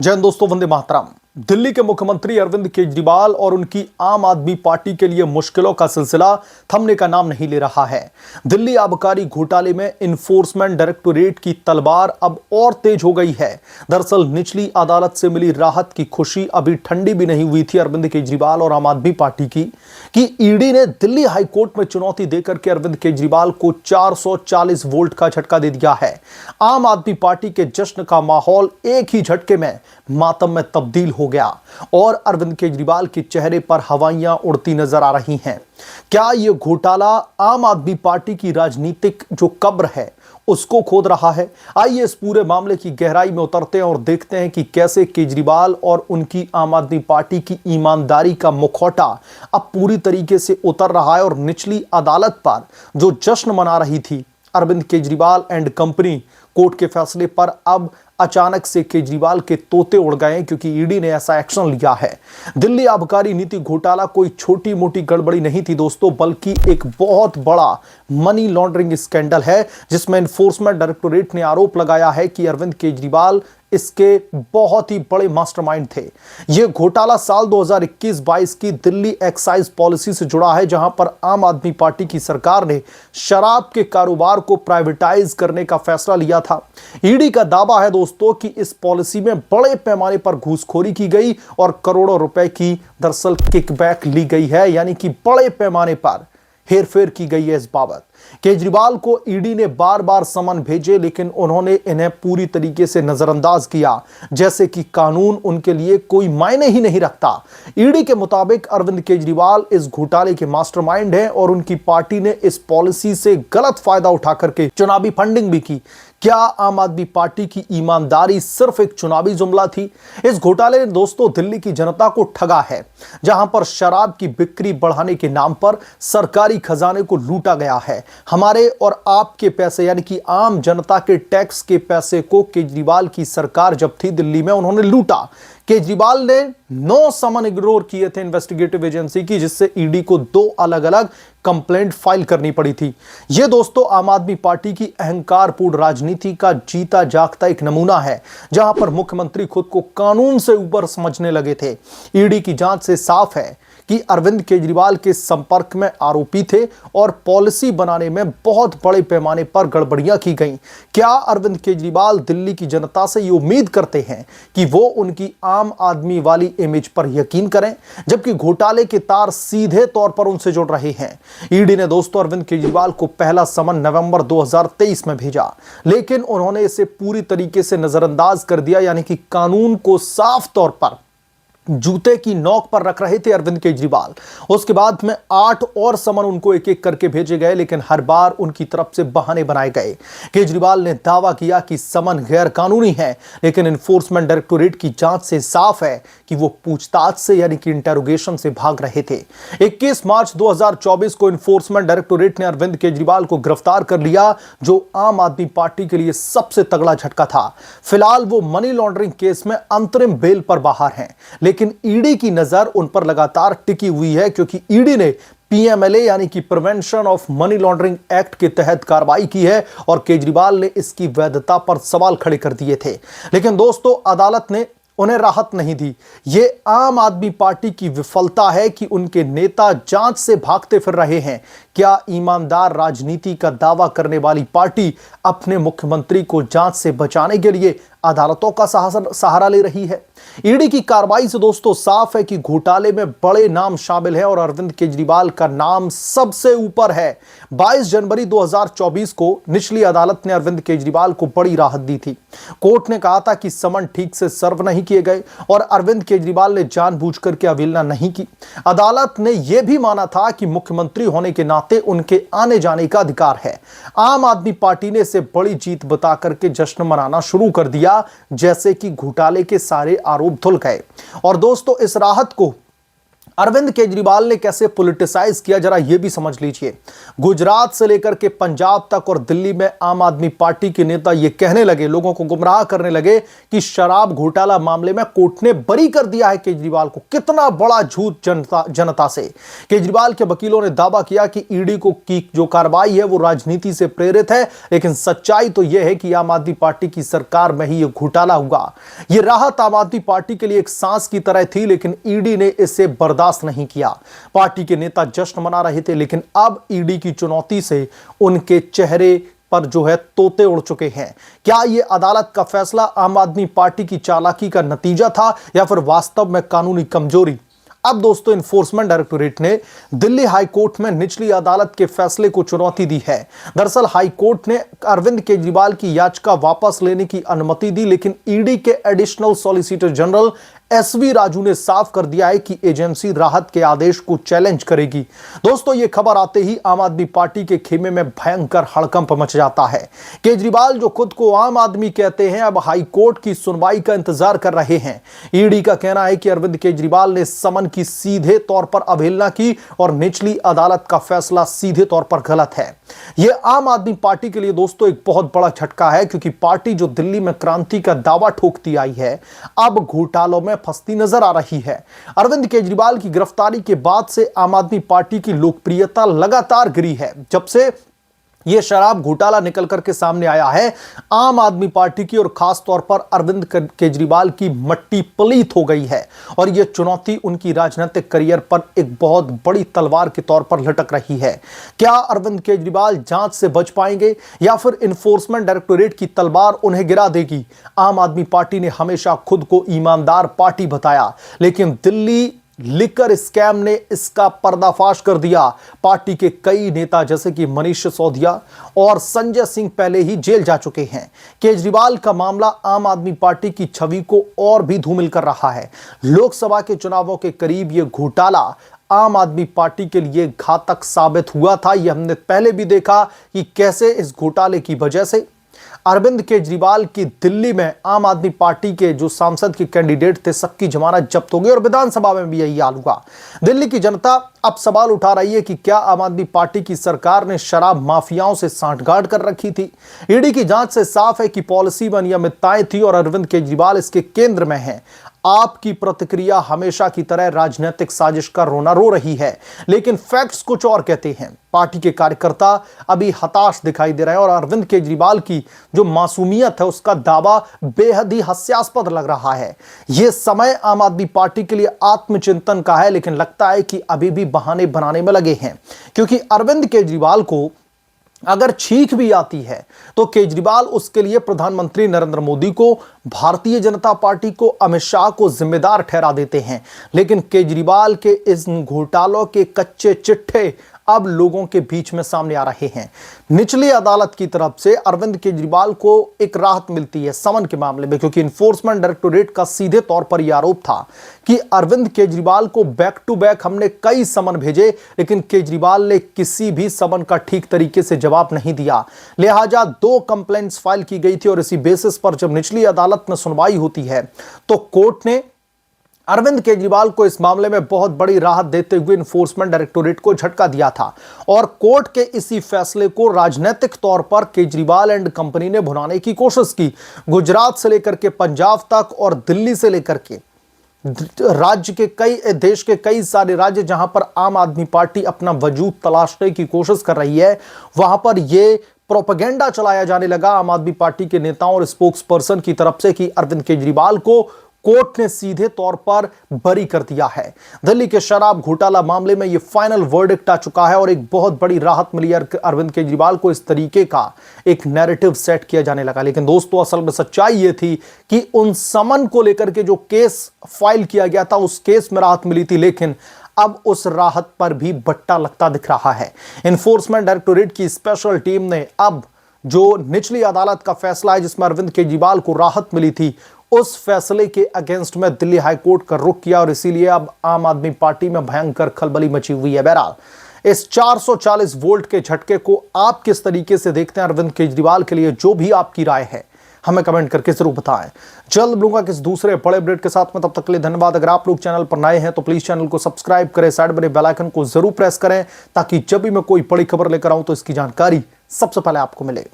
जय हिंद दोस्तों, वंदे मातरम। दिल्ली के मुख्यमंत्री अरविंद केजरीवाल और उनकी आम आदमी पार्टी के लिए मुश्किलों का सिलसिला थमने का नाम नहीं ले रहा है। दिल्ली आबकारी घोटाले में इन्फोर्समेंट डायरेक्टोरेट की तलवार अब और तेज हो गई है। दरअसल निचली अदालत से मिली राहत की खुशी अभी ठंडी भी नहीं हुई थी अरविंद केजरीवाल और आम आदमी पार्टी की कि ईडी ने दिल्ली हाईकोर्ट में चुनौती देकर के अरविंद केजरीवाल को 440 वोल्ट का झटका दे दिया है। आम आदमी पार्टी के जश्न का माहौल एक ही झटके में मातम में तब्दील हो गया और अरविंद केजरीवाल के चेहरे पर हवाइयां उड़ती नजर आ रही हैं। क्या यह घोटाला आम आदमी पार्टी की राजनीतिक जो कब्र है उसको खोद रहा है? आइए इस पूरे मामले की गहराई में उतरते हैं और देखते हैं कि कैसे केजरीवाल और उनकी आम आदमी पार्टी की ईमानदारी का मुखौटा अब पूरी तरीके से उतर रहा है और निचली अदालत पर जो जश्न मना रही थी Arvind Kejriwal and company court के फैसले पर अब अचानक से केजरीवाल के तोते उड़ गए हैं, क्योंकि ईडी ने ऐसा एक्शन लिया है। दिल्ली आबकारी नीति घोटाला कोई छोटी मोटी गड़बड़ी नहीं थी दोस्तों, बल्कि एक बहुत बड़ा मनी लॉन्ड्रिंग स्कैंडल है, जिसमें एनफोर्समेंट डायरेक्टोरेट ने आरोप लगाया है कि अरविंद केजरीवाल इसके बहुत ही बड़े मास्टरमाइंड थे। यह घोटाला साल 2021-22 की दिल्ली एक्साइज पॉलिसी से जुड़ा है, जहां पर आम आदमी पार्टी की सरकार ने शराब के कारोबार को प्राइवेटाइज करने का फैसला लिया था। ईडी का दावा है दोस्तों कि इस पॉलिसी में बड़े पैमाने पर घूसखोरी की गई और करोड़ों रुपए की दरअसल किकबैक ली गई है, यानी कि बड़े पैमाने पर हेरफेर की गई है। इस बाबत केजरीवाल को ईडी ने बार बार समन भेजे, लेकिन उन्होंने इन्हें पूरी तरीके से नजरअंदाज किया, जैसे कि कानून उनके लिए कोई मायने ही नहीं रखता। ईडी के मुताबिक अरविंद केजरीवाल इस घोटाले के मास्टरमाइंड हैं और उनकी पार्टी ने इस पॉलिसी से गलत फायदा उठा करके चुनावी फंडिंग भी की। क्या आम आदमी पार्टी की ईमानदारी सिर्फ एक चुनावी जुमला थी? इस घोटाले ने दोस्तों दिल्ली की जनता को ठगा है, जहां पर शराब की बिक्री बढ़ाने के नाम पर सरकारी खजाने को लूटा गया है। हमारे और आपके पैसे, यानी कि आम जनता के टैक्स के पैसे को केजरीवाल की सरकार जब थी दिल्ली में उन्होंने लूटा। केजरीवाल ने 9 समन इग्नोर किए थे इन्वेस्टिगेटिव एजेंसी की, जिससे ईडी को 2 अलग अलग कंप्लेंट फाइल करनी पड़ी थी। यह दोस्तों आम आदमी पार्टी की अहंकारपूर्ण राजनीति का जीता जागता एक नमूना है, जहां पर मुख्यमंत्री खुद को कानून से ऊपर समझने लगे थे। ईडी की जांच से साफ है कि अरविंद केजरीवाल के संपर्क में आरोपी थे और पॉलिसी बनाने में बहुत बड़े पैमाने पर गड़बड़ियां की गईं। क्या अरविंद केजरीवाल दिल्ली की जनता से ये उम्मीद करते हैं कि वो उनकी आम आदमी वाली इमेज पर यकीन करें, जबकि घोटाले के तार सीधे तौर पर उनसे जुड़ रहे हैं? ईडी ने दोस्तों अरविंद केजरीवाल को पहला समन नवंबर 2023 में भेजा, लेकिन उन्होंने इसे पूरी तरीके से नजरअंदाज कर दिया, यानी कि कानून को साफ तौर पर जूते की नोक पर रख रहे थे अरविंद केजरीवाल। उसके बाद में 8 और समन उनको एक एक करके भेजे गए, लेकिन हर बार उनकी तरफ से बहाने बनाए गए। केजरीवाल ने दावा किया कि समन गैर कानूनी है, लेकिन एनफोर्समेंट डायरेक्टोरेट की जांच से साफ है कि वो पूछताछ से, यानी कि इंटेरोगेशन से भाग रहे थे। 21 मार्च 2024 को एनफोर्समेंट डायरेक्टोरेट ने अरविंद केजरीवाल को गिरफ्तार कर लिया, जो आम आदमी पार्टी के लिए सबसे तगड़ा झटका था। फिलहाल वो मनी लॉन्ड्रिंग केस में अंतरिम बेल पर बाहर हैं, लेकिन ईडी की नजर उन पर लगातार टिकी हुई है, क्योंकि ईडी ने पीएमएलए यानी कि prevention of money laundering act के तहत कार्रवाई की है और केजरीवाल ने इसकी वैधता पर सवाल खड़े कर दिए थे। लेकिन दोस्तों अदालत ने उन्हें राहत नहीं दी। यह आम आदमी पार्टी की विफलता है कि उनके नेता जांच से भागते फिर रहे हैं। क्या ईमानदार राजनीति का दावा करने वाली पार्टी अपने मुख्यमंत्री को जांच से बचाने के लिए अदालतों का सहारा ले रही है? ईडी की कार्रवाई से दोस्तों साफ है कि घोटाले में बड़े नाम शामिल हैं और अरविंद केजरीवाल का नाम सबसे ऊपर है। 22 जनवरी 2024 को निचली अदालत ने अरविंद केजरीवाल को बड़ी राहत दी थी। कोर्ट ने कहा था कि समन ठीक से सर्व नहीं किए गए और अरविंद केजरीवाल ने जानबूझकर के अवहेलना नहीं की। अदालत ने यह भी माना था कि मुख्यमंत्री होने के नाते उनके आने जाने का अधिकार है। आम आदमी पार्टी ने इसे बड़ी जीत बता करके जश्न मनाना शुरू कर दिया, जैसे कि घोटाले के सारे आरोप धुल गए। और दोस्तों इस राहत को अरविंद केजरीवाल ने कैसे पॉलिटिसाइज किया, जरा यह भी समझ लीजिए। गुजरात से लेकर के पंजाब तक और दिल्ली में आम आदमी पार्टी के नेता यह कहने लगे, लोगों को गुमराह करने लगे कि शराब घोटाला मामले में कोर्ट ने बरी कर दिया है केजरीवाल को। कितना बड़ा झूठ जनता से। केजरीवाल के वकीलों ने दावा किया कि ईडी को की जो कार्रवाई है वो राजनीति से प्रेरित है, लेकिन सच्चाई तो यह है कि आम आदमी पार्टी की सरकार में ही यह घोटाला हुआ। यह राहत आम आदमी पार्टी के लिए एक सांस की तरह थी, लेकिन ईडी ने इसे बर्दाश्त नहीं किया। पार्टी के नेता जश्न मना रहे थे, लेकिन अब ईडी की चुनौती से उनके चेहरे पर जो है तोते उड़ चुके हैं। क्या यह अदालत का फैसला आम आदमी पार्टी की चालाकी का नतीजा था या फिर वास्तव में कानूनी कमजोरी? अब दोस्तों, इन्फोर्समेंट डायरेक्टोरेट ने दिल्ली हाई कोर्ट में निचली अदालत के फैसले को चुनौती दी है। दरअसल हाई कोर्ट ने अरविंद केजरीवाल की याचिका वापस लेने की अनुमति दी, लेकिन ईडी के additional solicitor general SV Raju ने साफ कर दिया है कि एजेंसी राहत के आदेश को चैलेंज करेगी। दोस्तों, यह खबर आते ही आम आदमी पार्टी के खेमे में भयंकर हड़कंप मच जाता है। केजरीवाल जो खुद को आम आदमी कहते हैं, अब हाई कोर्ट की सुनवाई का इंतजार कर रहे हैं। ईडी का कहना है कि अरविंद केजरीवाल ने समन की सीधे तौर पर अवहेलना की और निचली अदालत का फैसला सीधे तौर पर गलत है। यह आम आदमी पार्टी के लिए दोस्तों एक बहुत बड़ा झटका है, क्योंकि पार्टी जो दिल्ली में क्रांति का दावा ठोकती आई है, अब घोटालों में फंसती नजर आ रही है। अरविंद केजरीवाल की गिरफ्तारी के बाद से आम आदमी पार्टी की लोकप्रियता लगातार गिरी है। जब से यह शराब घोटाला निकल करके सामने आया है, आम आदमी पार्टी की और खास तौर पर अरविंद केजरीवाल की मट्टी पलीत हो गई है और यह चुनौती उनकी राजनीतिक करियर पर एक बहुत बड़ी तलवार के तौर पर लटक रही है। क्या अरविंद केजरीवाल जांच से बच पाएंगे या फिर इन्फोर्समेंट डायरेक्टोरेट की तलवार उन्हें गिरा देगी? आम आदमी पार्टी ने हमेशा खुद को ईमानदार पार्टी बताया, लेकिन दिल्ली लिकर स्कैम ने इसका पर्दाफाश कर दिया। पार्टी के कई नेता जैसे कि मनीष सिसोदिया और संजय सिंह पहले ही जेल जा चुके हैं। केजरीवाल का मामला आम आदमी पार्टी की छवि को और भी धूमिल कर रहा है। लोकसभा के चुनावों के करीब यह घोटाला आम आदमी पार्टी के लिए घातक साबित हुआ था। यह हमने पहले भी देखा कि कैसे इस घोटाले की वजह से अरविंद केजरीवाल की दिल्ली में आम आदमी पार्टी के जो सांसद के कैंडिडेट थे, सबकी जमानत जब्त हो गई और विधानसभा में भी यही हाल हुआ। दिल्ली की जनता अब सवाल उठा रही है कि क्या आम आदमी पार्टी की सरकार ने शराब माफियाओं से सांठगांठ कर रखी थी? ईडी की जांच से साफ है कि पॉलिसी में अनियमितताएं थी और अरविंद केजरीवाल इसके केंद्र में हैं। आपकी प्रतिक्रिया हमेशा की तरह राजनीतिक साजिश का रोना रो रही है, लेकिन फैक्ट्स कुछ और कहते हैं। पार्टी के कार्यकर्ता अभी हताश दिखाई दे रहे हैं और अरविंद केजरीवाल की जो मासूमियत है उसका दावा बेहद ही हास्यास्पद लग रहा है। यह समय आम आदमी पार्टी के लिए आत्मचिंतन का है, लेकिन लगता है कि अभी भी बहाने बनाने में लगे हैं, क्योंकि अरविंद केजरीवाल को अगर छींक भी आती है तो केजरीवाल उसके लिए प्रधानमंत्री नरेंद्र मोदी को, भारतीय जनता पार्टी को, अमित शाह को जिम्मेदार ठहरा देते हैं। लेकिन केजरीवाल के इस घोटालों के कच्चे चिट्ठे अब लोगों के बीच में सामने आ रहे हैं। निचली अदालत की तरफ से अरविंद केजरीवाल को एक राहत मिलती है समन के मामले में, क्योंकि इन्फोर्समेंट डायरेक्टोरेट का सीधे तौर पर यह आरोप था कि अरविंद केजरीवाल को बैक टू बैक हमने कई समन भेजे, लेकिन केजरीवाल ने किसी भी समन का ठीक तरीके से जवाब नहीं दिया। लिहाजा 2 कंप्लेंट्स फाइल की गई थी और इसी बेसिस पर जब निचली अदालत में सुनवाई होती है तो कोर्ट ने अरविंद केजरीवाल को इस मामले में बहुत बड़ी राहत देते हुए इन्फोर्समेंट डायरेक्टोरेट को झटका दिया था और कोर्ट के इसी फैसले को राजनीतिक तौर पर केजरीवाल एंड कंपनी ने भुनाने की कोशिश की। गुजरात से लेकर के पंजाब तक और दिल्ली से लेकर के राज्य के देश के कई सारे राज्य जहां पर आम आदमी पार्टी अपना वजूद तलाशने की कोशिश कर रही है, वहां पर यह प्रोपेगेंडा चलाया जाने लगा आम आदमी पार्टी के नेताओं और स्पोक्स पर्सन की तरफ से कि अरविंद केजरीवाल को कोर्ट ने सीधे तौर पर बरी कर दिया है। दिल्ली के शराब घोटाला मामले में यह फाइनल वर्डिक्ट आ चुका है और एक बहुत बड़ी राहत मिली अरविंद केजरीवाल को। इस तरीके का एक नैरेटिव सेट किया जाने लगा। लेकिन दोस्तों, असल में सच्चाई यह थी कि उन समन को लेकर के जो केस फाइल किया गया था उस केस में राहत मिली थी, लेकिन अब उस राहत पर भी बट्टा लगता दिख रहा है। इन्फोर्समेंट डायरेक्टोरेट की स्पेशल टीम ने अब जो निचली अदालत का फैसला है जिसमें अरविंद केजरीवाल को राहत मिली थी, उस फैसले के अगेंस्ट में दिल्ली हाईकोर्ट का रुख किया और इसीलिए अब आम आदमी पार्टी में भयंकर खलबली मची हुई है। बहरहाल, इस 440 वोल्ट के झटके को आप किस तरीके से देखते हैं? अरविंद केजरीवाल के लिए जो भी आपकी राय है हमें कमेंट करके जरूर बताएं। जल्द मिलूंगा किस दूसरे बड़े अपडेट के साथ में, तब तक के लिए धन्यवाद। अगर आप लोग चैनल पर नए हैं तो प्लीज चैनल को सब्सक्राइब करें, साइड बने बेल आइकन को जरूर प्रेस करें ताकि जब भी मैं कोई बड़ी खबर लेकर आऊं तो इसकी जानकारी सबसे पहले आपको मिले।